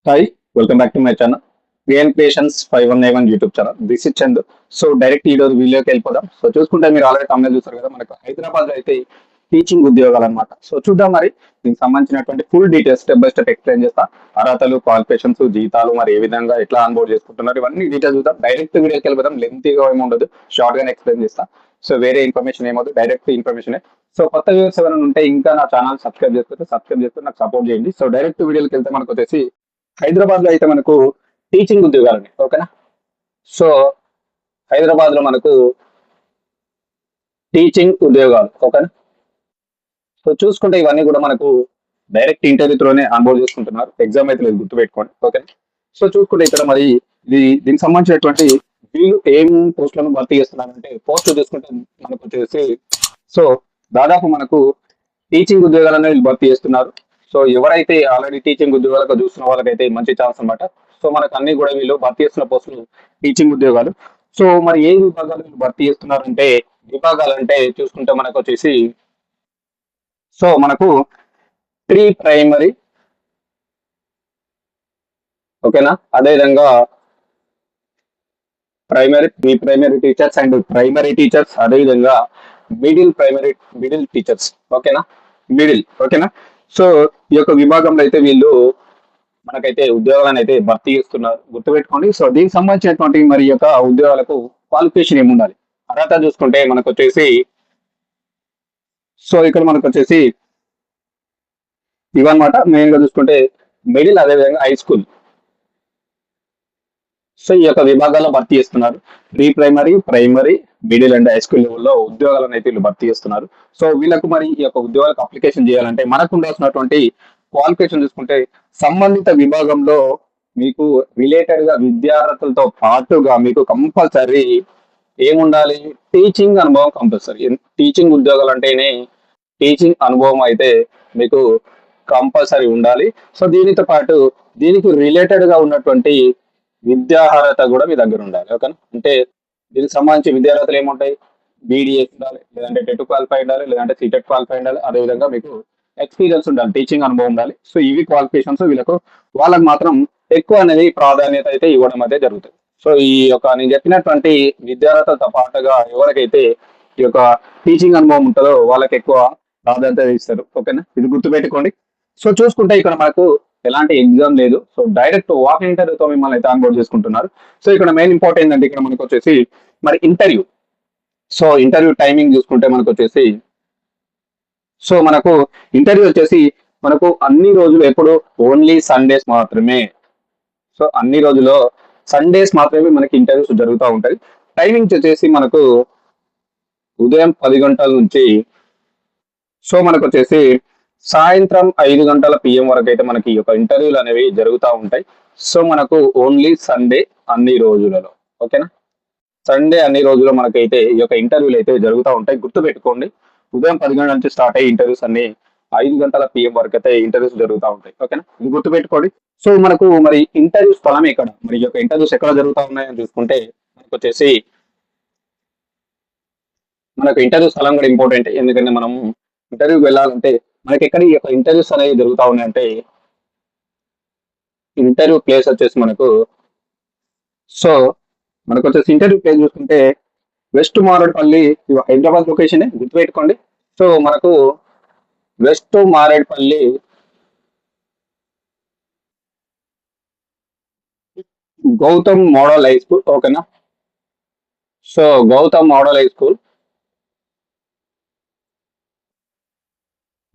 Hi, welcome back to my channel. VN Creations 5191 YouTube channel. This is Chandu. So direct ఈ రోజు వీడియోకి వెళ్ళిపోదాం. So చూసుకుంటే మీరు ఆల్రెడీ తమిళ చూస్తారు కదా, మనకు హైదరాబాద్ లో అయితే టీచింగ్ ఉద్యోగాలు అనమాట. సో చూద్దాం మరి దీనికి సంబంధించినటువంటి full details step by step explain చేస్తా. అర్హతలు, క్వాలిఫికేషన్స్, జీతాలు మరి ఏ విధంగా ఎట్లా ఆన్బోర్డ్ చేసుకుంటున్నారు ఇవన్నీ డీటెయిల్స్ చూద్దాం. డైరెక్ట్ వీడియోకి వెళ్ళిపోదాం. లెంతీగా ఏమి ఉండదు, షార్ట్ గానే ఎక్స్ప్లెయిన్ చేస్తా. సో వేరే ఇన్ఫర్మేషన్ ఏమవుతుంది, డైరెక్ట్ ఇన్ఫర్మేషన్. సో కొత్త వ్యూవర్స్ ఎవరైనా ఉంటే ఇంకా నా ఛానల్ సబ్స్క్రైబ్ చేసుకుంటే నాకు సపోర్ట్ చేయండి. సో డైరెక్ట్ వీడియోకి వెళ్తే మనకు వచ్చేసి హైదరాబాద్ లో అయితే మనకు టీచింగ్ ఉద్యోగాలు ఓకేనా. సో హైదరాబాద్ లో మనకు టీచింగ్ ఉద్యోగాలు ఓకేనా. సో చూసుకుంటే ఇవన్నీ కూడా మనకు డైరెక్ట్ ఇంటర్వ్యూలోనే ఆన్బోర్డ్ చేసుకుంటున్నారు. ఎగ్జామ్ అయితే లేదు, గుర్తుపెట్టుకోండి ఓకే. సో చూసుకుంటే ఇక్కడ మరి దీనికి సంబంధించినటువంటి వీళ్ళు ఏం పోస్టులను భర్తీ చేస్తున్నారంటే, పోస్టులు చూసుకుంటే మనకు వచ్చేసి సో దాదాపు మనకు టీచింగ్ ఉద్యోగాలను వీళ్ళు భర్తీ చేస్తున్నారు. సో ఎవరైతే ఆల్రెడీ టీచింగ్ ఉద్యోగాలకు చూస్తున్న వాళ్ళకైతే మంచి ఛాన్స్ అనమాట. సో మనకు అన్ని కూడా వీళ్ళు భర్తీ చేస్తున్న పోస్టులు టీచింగ్ ఉద్యోగాలు. సో మరి ఏ విభాగాలు వీళ్ళు భర్తీ చేస్తున్నారంటే, విభాగాలు అంటే చూసుకుంటే మనకు వచ్చేసి సో మనకు ప్రీ ప్రైమరీ ఓకేనా, అదేవిధంగా pre primary teachers and primary teachers, అదేవిధంగా మిడిల్ టీచర్స్ ఓకేనా, మిడిల్ ఓకేనా. సో ఈ యొక్క విభాగంలో అయితే వీళ్ళు మనకైతే ఉద్యోగాలను అయితే భర్తీ చేస్తున్నారు, గుర్తుపెట్టుకోండి. సో దీనికి సంబంధించినటువంటి మరి యొక్క ఉద్యోగాలకు క్వాలిఫికేషన్ ఏమి ఉండాలి, అర్హత చూసుకుంటే మనకు వచ్చేసి సో ఇక్కడ మనకు వచ్చేసి ఇవన్నమాట. మెయిన్ గా చూసుకుంటే మిడిల్, అదేవిధంగా హై స్కూల్. సో ఈ యొక్క విభాగాల్లో భర్తీ చేస్తున్నారు. Pre primary, primary, middle and high school లెవెల్లో ఉద్యోగాలను అయితే వీళ్ళు భర్తీ చేస్తున్నారు. సో వీళ్ళకు మరి ఈ యొక్క ఉద్యోగాలకు అప్లికేషన్ చేయాలంటే మనకు ఉండాల్సినటువంటి క్వాలిఫికేషన్ చూసుకుంటే, సంబంధిత విభాగంలో మీకు రిలేటెడ్ గా విద్యార్థులతో పాటుగా మీకు కంపల్సరీ ఏముండాలి, టీచింగ్ అనుభవం కంపల్సరీ. టీచింగ్ ఉద్యోగాలు అంటేనే టీచింగ్ అనుభవం అయితే మీకు కంపల్సరీ ఉండాలి. సో దీనితో పాటు దీనికి రిలేటెడ్ గా ఉన్నటువంటి విద్యార్హత కూడా మీ దగ్గర ఉండాలి ఓకేనా. అంటే దీనికి సంబంధించి విద్యార్హతలు ఏముంటాయి, బీడీఎస్ ఉండాలి, లేదంటే టెట్ క్వాలిఫై ఉండాలి, లేదంటే సీటెట్ క్వాలిఫై ఉండాలి, అదేవిధంగా మీకు ఎక్స్పీరియన్స్ ఉండాలి, టీచింగ్ అనుభవం ఉండాలి. సో ఇవి క్వాలిఫికేషన్స్ వీళ్ళకు, వాళ్ళకి మాత్రం ఎక్కువ అనేది ప్రాధాన్యత అయితే ఇవ్వడం అయితే జరుగుతుంది. సో ఈ యొక్క నేను చెప్పినటువంటి విద్యార్హతతో పాటుగా ఎవరికైతే ఈ యొక్క టీచింగ్ అనుభవం ఉంటుందో వాళ్ళకి ఎక్కువ ప్రాధాన్యత ఇస్తారు ఓకేనా, ఇది గుర్తుపెట్టుకోండి. సో చూసుకుంటే ఇక్కడ మనకు ఎలాంటి ఎగ్జామ్ లేదు. సో డైరెక్ట్ వాక్ ఇంటర్వ్యూతో మిమ్మల్ని అయితే ఆన్బోర్డ్ చేసుకుంటున్నారు. సో ఇక్కడ మెయిన్ ఇంపార్టెంట్ అంటే ఇక్కడ మనకు వచ్చేసి మరి ఇంటర్వ్యూ. సో ఇంటర్వ్యూ టైమింగ్ చూసుకుంటే మనకు వచ్చేసి సో మనకు ఇంటర్వ్యూ వచ్చేసి మనకు అన్ని రోజులు ఎప్పుడు ఓన్లీ సండేస్ మాత్రమే. సో అన్ని రోజుల్లో సండేస్ మాత్రమే మనకి ఇంటర్వ్యూస్ జరుగుతూ ఉంటాయి. టైమింగ్స్ వచ్చేసి మనకు ఉదయం 10 గంటల నుంచి సో మనకు వచ్చేసి సాయంత్రం 5 గంటల పిఎం వరకు అయితే మనకి ఈ యొక్క ఇంటర్వ్యూలు అనేవి జరుగుతూ ఉంటాయి. సో మనకు ఓన్లీ సండే అన్ని రోజులలో ఓకేనా. సండే అన్ని రోజుల్లో మనకైతే ఈ యొక్క ఇంటర్వ్యూలు అయితే జరుగుతూ ఉంటాయి, గుర్తుపెట్టుకోండి. ఉదయం 10 గంటల నుంచి స్టార్ట్ అయ్యే ఇంటర్వ్యూస్ అన్ని 5 గంటల పిఎం వరకు అయితే ఇంటర్వ్యూస్ జరుగుతూ ఉంటాయి ఓకేనా, ఇది గుర్తుపెట్టుకోండి. సో మనకు మరి ఇంటర్వ్యూ స్థలం ఎక్కడ, మరి ఈ యొక్క ఇంటర్వ్యూస్ ఎక్కడ జరుగుతూ ఉన్నాయని చూసుకుంటే మనకు వచ్చేసి మనకు ఇంటర్వ్యూ స్థలం కూడా ఇంపార్టెంట్. ఎందుకంటే మనం ఇంటర్వ్యూకి వెళ్ళాలంటే మనకి ఎక్కడ ఈ యొక్క ఇంటర్వ్యూస్ అనేవి జరుగుతూ ఉన్నాయంటే, ఇంటర్వ్యూ ప్లేస్ వచ్చేసి మనకు సో మనకు వచ్చేసి ఇంటర్వ్యూ ప్లేస్ చూసుకుంటే వెస్ట్ మారేడుపల్లి, ఇవి హైదరాబాద్ లొకేషన్ గుర్తుపెట్టుకోండి. సో మనకు west Marredpally Gautam model high school ఓకేనా. So Gautam model high school,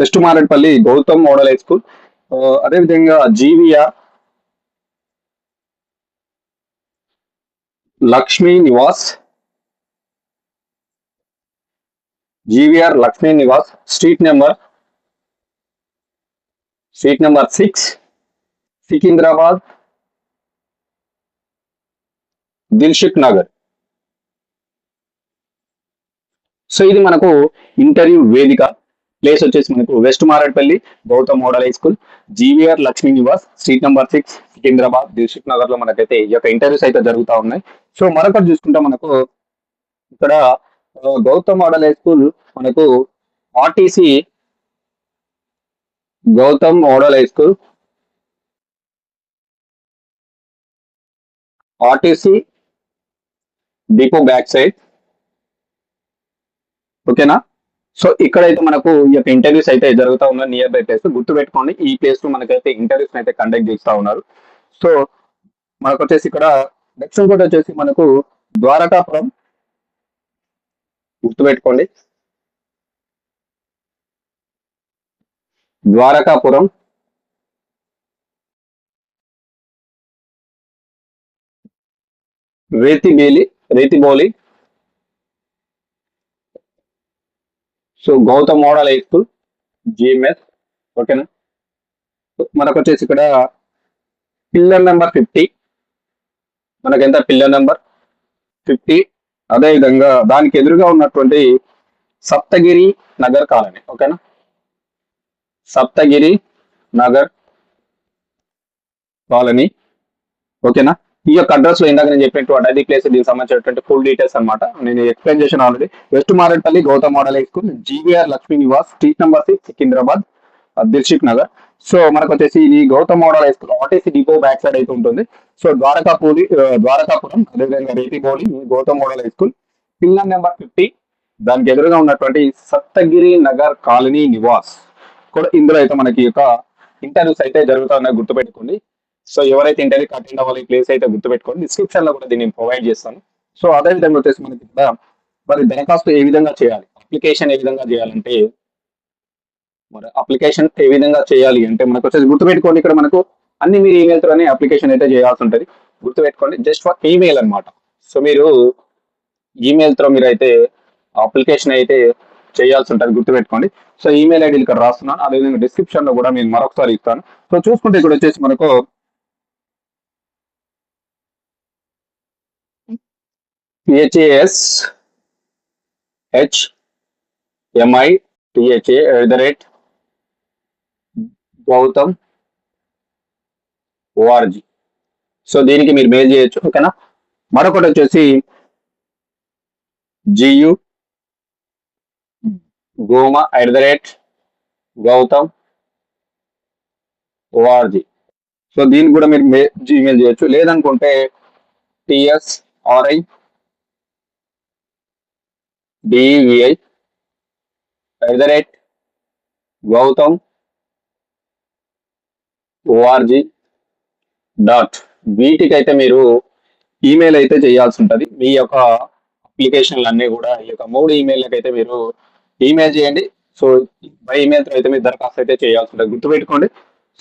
west Marredpally Gautam model high school, అదేవిధంగా GVR Lakshmi Nivas, GVR Lakshmi Nivas, street number 6, Secunderabad, Dilsukhnagar. So ఇది మనకు ఇంటర్వ్యూ వేదిక. ప్లేస్ వచ్చేసి మనకు west Marredpally Gautam model high school, GVR Lakshmi Nivas, street number 6, Secunderabad, Dilsukhnagar లో మనకైతే ఈ యొక్క ఇంటర్వ్యూస్ అయితే జరుగుతూ ఉన్నాయి. సో మరొకటి చూసుకుంటే మనకు ఇక్కడ గౌతమ్ మోడల్ హై స్కూల్ మనకు RTC Gautam model high school RTC depot back side. ఓకేనా. సో ఇక్కడైతే మనకు ఈ యొక్క ఇంటర్వ్యూస్ అయితే జరుగుతూ ఉన్నాయి నియర్ బై ప్లేస్. గుర్తుపెట్టుకోండి, ఈ ప్లేస్ లో మనకైతే ఇంటర్వ్యూస్ అయితే కండక్ట్ చేస్తూ ఉన్నారు. సో మనకు వచ్చేసి ఇక్కడ నెక్స్ట్ ఇంకోటి వచ్చేసి మనకు ద్వారకాపురం. గుర్తుపెట్టుకోండి, Dwarakapuram, Rethibowli. So Gautam model high school, GMS. ఓకేనా. మనకు వచ్చేసి ఇక్కడ పిల్లర్ నెంబర్ 50. మనకెంత? Pillar number 50. అదేవిధంగా దానికి ఎదురుగా ఉన్నటువంటి సప్తగిరి నగర్ కాలనీ. ఓకేనా, సప్తగిరి నగర్ కాలనీ. ఓకేనా. ఈ యొక్క అడ్రస్ లో ఇందాక నేను చెప్పినటువంటి అదే ప్లేస్, దీనికి సంబంధించినటువంటి ఫుల్ డీటెయిల్స్ అనమాట నేను ఎక్స్ప్లెయిన్ చేశాను already. West Marredpally Gautam model high school, GVR Lakshmi Nivas, street number 6, Secunderabad, Dilsukhnagar. So మనకు వచ్చేసి ఇది Gautam model high school RTC depot back side అయితే ఉంటుంది. సో ద్వారకాపురం, అదేవిధంగా Rethibowli, Gautam model high school, pillar number 50. దానికి ఎదురుగా ఉన్నటువంటి సప్తగిరి నగర్ కాలనీ నివాస్ కూడా ఇందులో అయితే మనకి యొక్క ఇంటర్వ్యూస్ అయితే జరుగుతున్నాయి. గుర్తుపెట్టుకోండి. సో ఎవరైతే ఇంటర్వ్యూ అటెండ్ అవ్వాలి ఈ ప్లేస్ అయితే గుర్తుపెట్టుకోండి. డిస్క్రిప్షన్ లో కూడా దీన్ని ప్రొవైడ్ చేస్తాను. సో అదే విధంగా వచ్చేసి మనకి ఇక్కడ మరి దరఖాస్తు ఏ విధంగా చేయాలి, అప్లికేషన్ ఏ విధంగా చేయాలంటే, మరి అప్లికేషన్ ఏ విధంగా చేయాలి అంటే మనకు వచ్చేసి గుర్తుపెట్టుకోండి, ఇక్కడ మనకు అన్ని మీరు ఈమెయిల్ తోనే అప్లికేషన్ అయితే చేయాల్సి ఉంటుంది. గుర్తుపెట్టుకోండి, జస్ట్ ఫర్ ఈమెయిల్ అనమాట. సో మీరు ఈమెయిల్ తో మీరు అయితే అప్లికేషన్ అయితే చేయాల్సి ఉంటుంది. గుర్తుపెట్టుకోండి. సో ఈమెయిల్ ఐడి ఇక్కడ రాస్తున్నాను, అదేవిధంగా డిస్క్రిప్షన్ లో కూడా నేను మరొకసారి ఇస్తాను. సో చూసుకుంటే ఇక్కడ వచ్చేసి మనకు PHASHMITHA Gautam.org. సో దీనికి మీరు మెయిల్ చేయొచ్చు. ఓకేనా. మరొకటి వచ్చేసి GU Goma@Gautam.org. సో దీనికి కూడా మీరు జీమెయిల్ చేయొచ్చు. లేదనుకుంటే TSRIDEVI@Gautam.org. వీటికి అయితే మీరు ఈమెయిల్ అయితే చేయాల్సి ఉంటుంది. మీ యొక్క అప్లికేషన్లు అన్నీ కూడా ఈ యొక్క 3 ఈమెయిల్కి అయితే మీరు ఈమెయిల్ చేయండి. సో బై ఈమెయిల్ అయితే మీరు దరఖాస్తు అయితే చేయాల్సి ఉంటుంది. గుర్తుపెట్టుకోండి.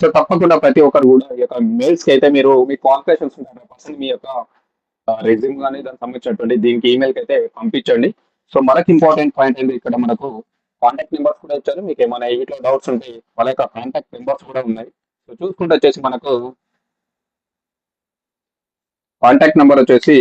సో తప్పకుండా ప్రతి ఒక్కరు కూడా ఈ యొక్క మెయిల్స్ కి అయితే మీరు మీ క్వాలిఫికేషన్స్ 100% మీ యొక్క రెజ్యూమ్ కానీ దానికి సంబంధించినటువంటి దీనికి ఈమెయిల్కి అయితే పంపించండి. సో మనకి ఇంపార్టెంట్ పాయింట్ ఏంటి, ఇక్కడ మనకు కాంటాక్ట్ నెంబర్స్ కూడా ఇచ్చారు. మీకు ఏమైనా వీటిలో డౌట్స్ ఉంటే వాళ్ళ యొక్క కాంటాక్ట్ నెంబర్స్ కూడా ఉన్నాయి. సో చూసుకుంటే వచ్చేసి మనకు కాంటాక్ట్ నెంబర్ వచ్చేసి,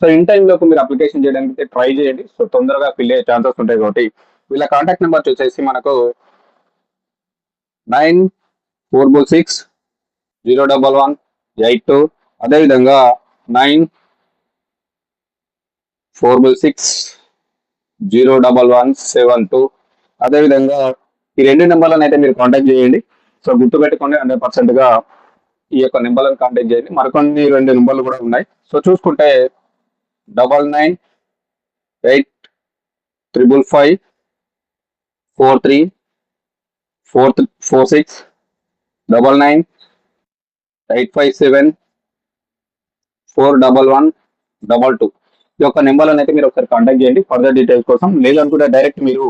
సో ఇన్ టైంలోకి మీరు అప్లికేషన్ చేయడానికి ట్రై చేయండి. సో తొందరగా ఫిల్ అయ్యే ఛాన్సెస్ ఉంటాయి. కాబట్టి వీళ్ళ కాంటాక్ట్ నెంబర్ వచ్చేసి మనకు 94660118. అదేవిధంగా 94660117. అదేవిధంగా ఈ 2 నెంబర్లను అయితే మీరు కాంటాక్ట్ చేయండి. సో గుర్తుపెట్టుకోండి, 100%గా ఈ యొక్క నెంబర్లను కాంటాక్ట్ చేయండి. మరికొన్ని 2 నెంబర్లు కూడా ఉన్నాయి. సో చూసుకుంటే 9985554346, 9985741122. ఈ యొక్క నెంబర్లను అయితే మీరు ఒకసారి కాంటాక్ట్ చేయండి ఫర్దర్ డీటెయిల్స్ కోసం. లేదనుకుంటే డైరెక్ట్ మీరు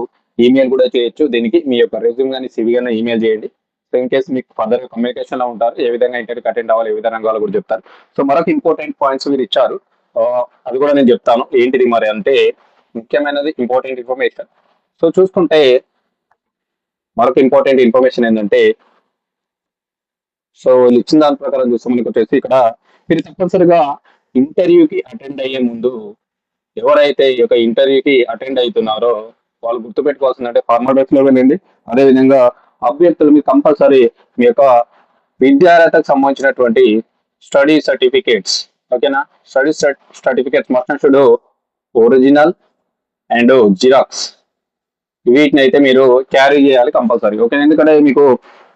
ఈమెయిల్ కూడా చేయొచ్చు. దీనికి మీ యొక్క రెజ్యూమ్ కానీ సివి కానీ ఈమెయిల్ చేయండి. సో ఇన్ కేసు మీకు ఫర్దర్ కమ్యూనికేషన్ లో ఉంటారు, ఏ విధంగా ఇంటర్వ్యూకి అటెండ్ అవ్వాలి, ఏ విధంగా వాళ్ళు కూడా చెప్తారు. సో మరొక ఇంపార్టెంట్ పాయింట్స్ మీరు ఇచ్చారు, అది కూడా నేను చెప్తాను. ఏంటిది మరి అంటే ముఖ్యమైనది ఇంపార్టెంట్ ఇన్ఫర్మేషన్. సో చూసుకుంటే మరొక ఇంపార్టెంట్ ఇన్ఫర్మేషన్ ఏంటంటే, సో వీళ్ళు ఇచ్చిన దాని ప్రకారం చూస్తే మనకి వచ్చేసి ఇక్కడ మీరు తప్పనిసరిగా ఇంటర్వ్యూకి అటెండ్ అయ్యే ముందు ఎవరైతే ఈ యొక్క ఇంటర్వ్యూకి అటెండ్ అవుతున్నారో వాళ్ళు గుర్తుపెట్టుకోవాల్సిందంటే ఫార్మల్ డ్రెస్ లో వెళ్ళండి. అదేవిధంగా అభ్యర్థులు మీరు కంపల్సరీ మీ యొక్క విద్యార్హతకు సంబంధించినటువంటి స్టడీ సర్టిఫికేట్స్, ఓకేనా, study certificates must original and xerox, వీటిని అయితే మీరు క్యారీ చేయాలి కంపల్సరీ. ఓకే, ఎందుకంటే మీకు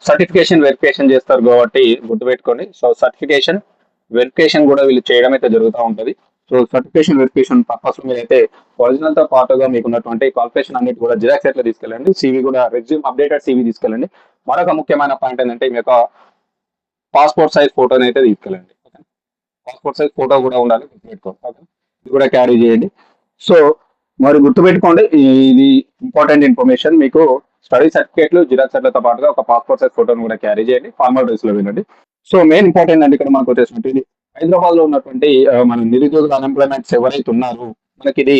సర్టిఫికేషన్ వెరిఫికేషన్ చేస్తారు కాబట్టి గుర్తుపెట్టుకోండి. సో సర్టిఫికేషన్ వెరిఫికేషన్ కూడా వీళ్ళు చేయడం అయితే జరుగుతూ ఉంటుంది. సో సర్టిఫికేషన్ వెరిఫికేషన్ పర్పస్ మీద అయితే ఒరిజినల్ తో పాటుగా మీకు ఉన్నటువంటి క్వాలిఫికేషన్ అన్నిటి కూడా జిరాక్స్ ఎట్లా తీసుకెళ్ళండి, సివి కూడా రెజ్యూమ్ అప్డేటెడ్ సివి తీసుకెళ్ళండి. మరొక ముఖ్యమైన పాయింట్ ఏంటంటే మీ యొక్క పాస్పోర్ట్ సైజ్ ఫోటోని అయితే తీసుకెళ్ళండి. పాస్పోర్ట్ సైజ్ ఫోటో కూడా ఉండాలి, గుర్తుపెట్టుకోండి. ఇది కూడా క్యారీ చేయండి. సో మరి గుర్తుపెట్టుకోండి, ఇది ఇంపార్టెంట్ ఇన్ఫర్మేషన్. మీకు స్టడీ సర్టిఫికేట్లు జిరాక్స్ సెట్లతో పాటుగా ఒక పాస్పోర్ట్ సైజ్ ఫోటోని కూడా క్యారీ చేయండి. ఫార్మల్ డ్రెస్ లో వెళ్ళండి. సో మెయిన్ ఇంపార్టెంట్ అండి ఇక్కడ మనకు వచ్చేసినట్టు హైదరాబాద్ లో ఉన్నటువంటి మన నిరుద్యోగుల అన్ఎంప్లాయ్మెంట్స్ ఎవరైతే ఉన్నారు, మనకి ఇది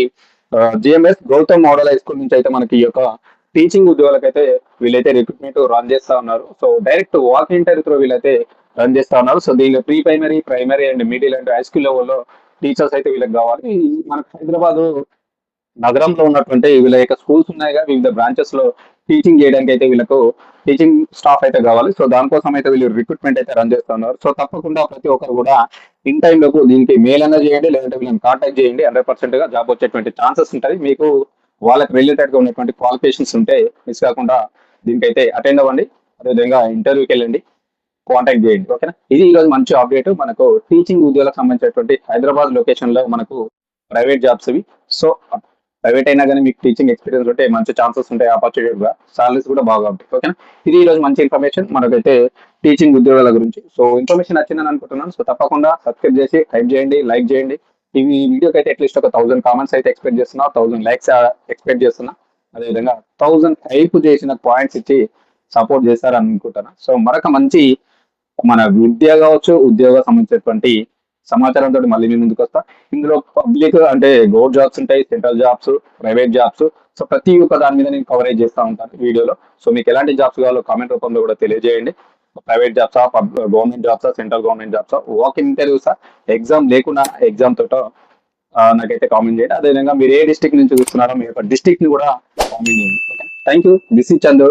GMS Gautam model high school నుంచి అయితే మనకి ఈ యొక్క టీచింగ్ ఉద్యోగులకైతే వీళ్ళైతే రిక్రూట్మెంట్ రన్ చేస్తా ఉన్నారు. So direct walk interview through వీళ్ళైతే రన్ చేస్తా ఉన్నారు. సో దీనిలో pre primary, primary and middle and high school లెవెల్లో టీచర్స్ అయితే వీళ్ళకి కావాలి. మనకు హైదరాబాద్ నగరంలో ఉన్నటువంటి వీళ్ళ యొక్క స్కూల్స్ ఉన్నాయిగా, వివిధ బ్రాంచెస్ లో టీచింగ్ చేయడానికి అయితే వీళ్ళకు టీచింగ్ స్టాఫ్ అయితే కావాలి. సో దానికోసం అయితే వీళ్ళు రిక్రూట్మెంట్ అయితే రన్ చేస్తున్నారు. సో తప్పకుండా ప్రతి ఒక్కరు కూడా ఇన్ టైం లోపు దీనికి మెయిల్ అన్నా చేయండి, లేదంటే వీళ్ళని కాంటాక్ట్ చేయండి. 100% గా జాబ్ వచ్చేటువంటి ఛాన్సెస్ ఉంటుంది. మీకు వాళ్ళకి రిలేటెడ్ గా ఉన్నటువంటి క్వాలిఫికేషన్స్ ఉంటే మిస్ కాకుండా దీనికైతే అటెండ్ అవ్వండి. అదేవిధంగా ఇంటర్వ్యూకి వెళ్ళండి, కాంటాక్ట్ చేయండి. ఓకేనా, ఇది ఈ రోజు మంచి అప్డేట్. మనకు టీచింగ్ ఉద్యోగాలకు సంబంధించినటువంటి హైదరాబాద్ లొకేషన్ లో మనకు ప్రైవేట్ జాబ్స్ ఇవి. సో ప్రైవేట్ అయినా కానీ మీకు టీచింగ్ ఎక్స్పీరియన్స్ ఉంటే మంచి ఛాన్సెస్ ఉంటాయి, ఆపర్చునిటీ కూడా, సాలరీస్ కూడా బాగా ఉంటాయి. ఓకేనా, ఇది ఈ రోజు మంచి ఇన్ఫర్మేషన్ మనకైతే టీచింగ్ ఉద్యోగాల గురించి. సో ఇన్ఫర్మేషన్ నచ్చిందని అనుకుంటున్నాను. సో తప్పకుండా సబ్స్క్రైబ్ చేసి టైప్ చేయండి, లైక్ చేయండి. ఈ వీడియోకి అయితే అట్లీస్ట్ ఒక 1000 కామెంట్స్ అయితే ఎక్స్పెక్ట్ చేస్తున్నా, 1000 లైక్స్ ఎక్స్పెక్ట్ చేస్తున్నా. అదేవిధంగా 1000 హైప్ చేసిన పాయింట్స్ ఇచ్చి సపోర్ట్ చేస్తారని అనుకుంటున్నా. సో మరొక మంచి మన విద్య కావచ్చు, ఉద్యోగ సంబంధించినటువంటి సమాచారంతో మళ్ళీ మీ ముందుకు వస్తా. ఇందులో పబ్లిక్ అంటే గవర్నమెంట్ జాబ్స్ ఉంటాయి, central jobs, private jobs. So ప్రతి ఒక్క దాని మీద నేను కవరేజ్ చేస్తూ ఉంటాను వీడియోలో. సో మీకు ఎలాంటి జాబ్స్ కావాలో కామెంట్ రూపంలో కూడా తెలియజేయండి. ప్రైవేట్ జాబ్సా, గవర్నమెంట్ జాబ్సా, సెంట్రల్ గవర్నమెంట్ జాబ్సా, వాక్ ఇన్ ఇంటర్వ్యూసా, ఎగ్జామ్ లేకుండా ఎగ్జామ్ తోట నాకైతే కామెంట్ చేయండి. అదేవిధంగా మీరు ఏ డిస్ట్రిక్ట్ నుంచి చూస్తున్నారో మీ యొక్క డిస్ట్రిక్ట్ ని కూడా కామెంట్ చేయండి. Okay, thank you. This is Chandu,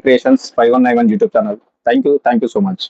creations 5191 YouTube channel. Thank you so much.